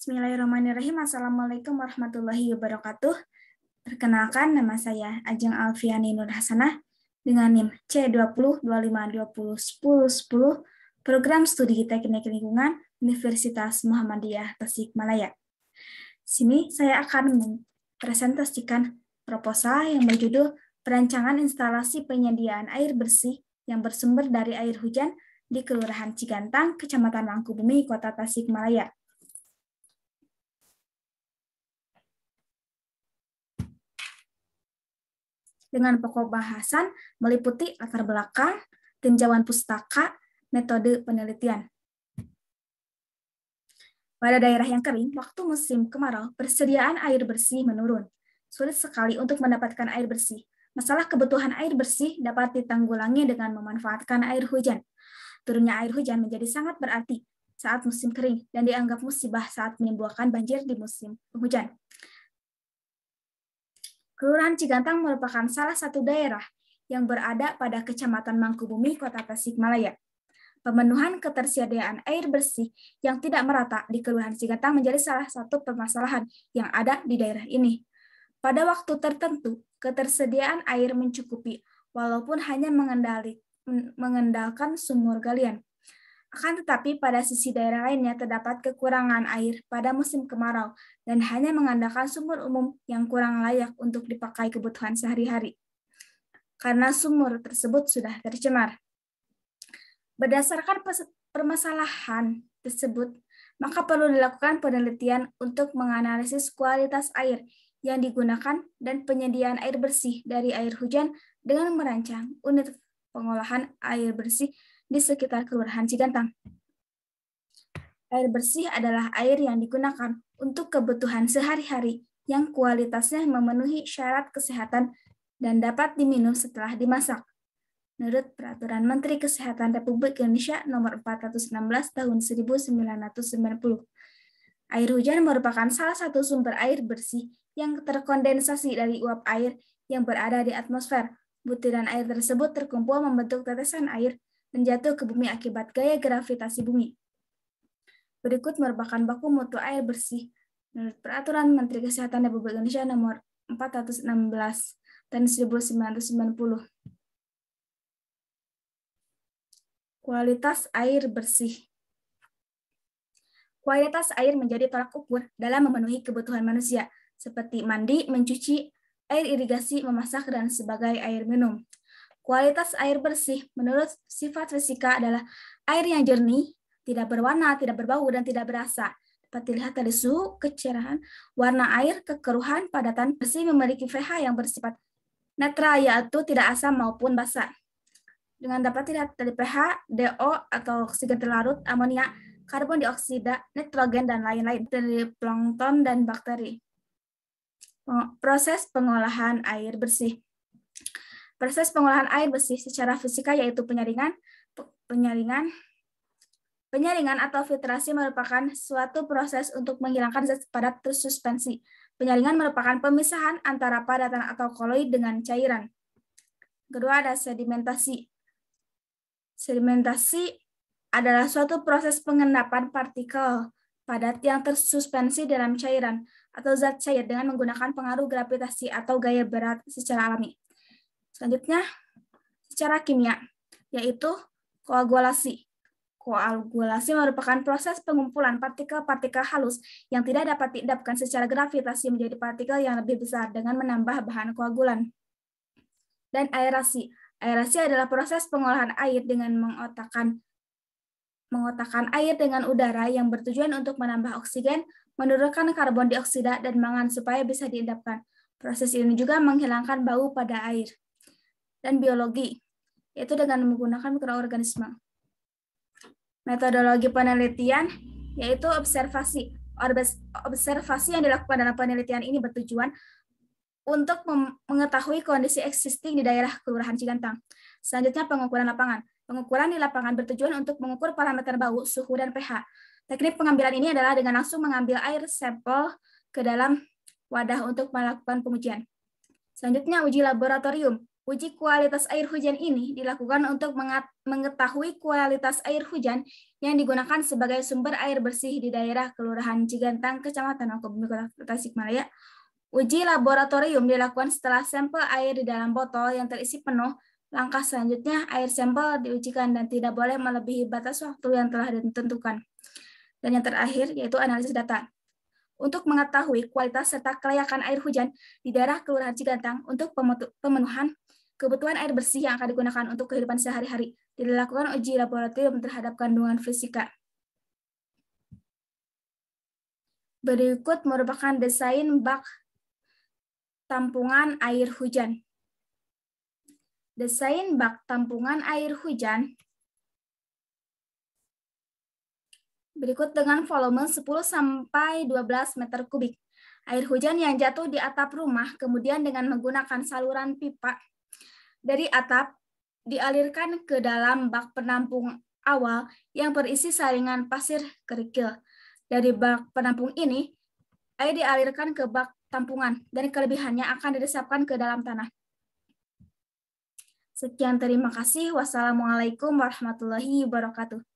Bismillahirrahmanirrahim. Assalamualaikum warahmatullahi wabarakatuh. Perkenalkan, nama saya Ajeng Alfiani Nur Hasanah dengan NIM C2025201010, Program Studi Teknik Lingkungan Universitas Muhammadiyah Tasikmalaya. Sini saya akan mempresentasikan proposal yang berjudul Perancangan Instalasi Penyediaan Air Bersih yang bersumber dari air hujan di Kelurahan Cigantang, Kecamatan Mangkubumi, Kota Tasikmalaya. Dengan pokok bahasan meliputi latar belakang, tinjauan pustaka, metode penelitian. Pada daerah yang kering, waktu musim kemarau, persediaan air bersih menurun. Sulit sekali untuk mendapatkan air bersih. Masalah kebutuhan air bersih dapat ditanggulangi dengan memanfaatkan air hujan. Turunnya air hujan menjadi sangat berarti saat musim kering dan dianggap musibah saat menimbulkan banjir di musim penghujan. Kelurahan Cigantang merupakan salah satu daerah yang berada pada Kecamatan Mangkubumi, Kota Tasikmalaya. Pemenuhan ketersediaan air bersih yang tidak merata di Kelurahan Cigantang menjadi salah satu permasalahan yang ada di daerah ini. Pada waktu tertentu, ketersediaan air mencukupi, walaupun hanya mengandalkan sumur galian. Akan tetapi pada sisi daerah lainnya terdapat kekurangan air pada musim kemarau dan hanya mengandalkan sumur umum yang kurang layak untuk dipakai kebutuhan sehari-hari. Karena sumur tersebut sudah tercemar. Berdasarkan permasalahan tersebut, maka perlu dilakukan penelitian untuk menganalisis kualitas air yang digunakan dan penyediaan air bersih dari air hujan dengan merancang unit pengolahan air bersih di sekitar Kelurahan Cigantang. Air bersih adalah air yang digunakan untuk kebutuhan sehari-hari yang kualitasnya memenuhi syarat kesehatan dan dapat diminum setelah dimasak. Menurut Peraturan Menteri Kesehatan Republik Indonesia Nomor 416 Tahun 1990. Air hujan merupakan salah satu sumber air bersih yang terkondensasi dari uap air yang berada di atmosfer. Butiran air tersebut terkumpul membentuk tetesan air dan jatuh ke bumi akibat gaya gravitasi bumi. Berikut merupakan baku mutu air bersih menurut Peraturan Menteri Kesehatan Republik Indonesia Nomor 416 Tahun 1990. Kualitas air bersih. Kualitas air menjadi tolak ukur dalam memenuhi kebutuhan manusia, seperti mandi, mencuci, air irigasi, memasak, dan sebagai air minum. Kualitas air bersih menurut sifat fisika adalah air yang jernih, tidak berwarna, tidak berbau, dan tidak berasa. Dapat dilihat dari suhu, kecerahan, warna air, kekeruhan, padatan. Bersih memiliki pH yang bersifat netral, yaitu tidak asam maupun basa. Dengan dapat dilihat dari pH, DO atau oksigen terlarut, amonia, karbon dioksida, nitrogen, dan lain-lain dari plankton dan bakteri. Proses pengolahan air bersih. Proses pengolahan air bersih secara fisika yaitu penyaringan atau filtrasi merupakan suatu proses untuk menghilangkan zat padat tersuspensi. Penyaringan merupakan pemisahan antara padatan atau koloid dengan cairan. Kedua ada sedimentasi. Sedimentasi adalah suatu proses pengendapan partikel padat yang tersuspensi dalam cairan atau zat cair dengan menggunakan pengaruh gravitasi atau gaya berat secara alami. Selanjutnya, secara kimia, yaitu koagulasi. Koagulasi merupakan proses pengumpulan partikel-partikel halus yang tidak dapat diendapkan secara gravitasi menjadi partikel yang lebih besar dengan menambah bahan koagulan. Dan aerasi. Aerasi adalah proses pengolahan air dengan mengotakkan air dengan udara yang bertujuan untuk menambah oksigen, menurunkan karbon dioksida, dan mangan supaya bisa diendapkan. Proses ini juga menghilangkan bau pada air. Dan biologi, yaitu dengan menggunakan mikroorganisme. Metodologi penelitian, yaitu observasi. Observasi yang dilakukan dalam penelitian ini bertujuan untuk mengetahui kondisi existing di daerah Kelurahan Cigantang. Selanjutnya pengukuran lapangan. Pengukuran di lapangan bertujuan untuk mengukur parameter bau, suhu, dan pH. Teknik pengambilan ini adalah dengan langsung mengambil air sampel ke dalam wadah untuk melakukan pengujian. Selanjutnya uji laboratorium. Uji kualitas air hujan ini dilakukan untuk mengetahui kualitas air hujan yang digunakan sebagai sumber air bersih di daerah Kelurahan Cigantang, Kecamatan Mangkubumi, Kota Tasikmalaya. Uji laboratorium dilakukan setelah sampel air di dalam botol yang terisi penuh. Langkah selanjutnya, air sampel diujikan dan tidak boleh melebihi batas waktu yang telah ditentukan. Dan yang terakhir, yaitu analisis data. Untuk mengetahui kualitas serta kelayakan air hujan di daerah Kelurahan Cigantang untuk pemenuhan kebutuhan air bersih yang akan digunakan untuk kehidupan sehari-hari, dilakukan uji laboratorium terhadap kandungan fisika. Berikut merupakan desain bak tampungan air hujan. Desain bak tampungan air hujan berikut dengan volume 10-12 meter kubik. Air hujan yang jatuh di atap rumah kemudian dengan menggunakan saluran pipa dari atap dialirkan ke dalam bak penampung awal yang berisi saringan pasir kerikil. Dari bak penampung ini, air dialirkan ke bak tampungan dan kelebihannya akan diresapkan ke dalam tanah. Sekian, terima kasih. Wassalamualaikum warahmatullahi wabarakatuh.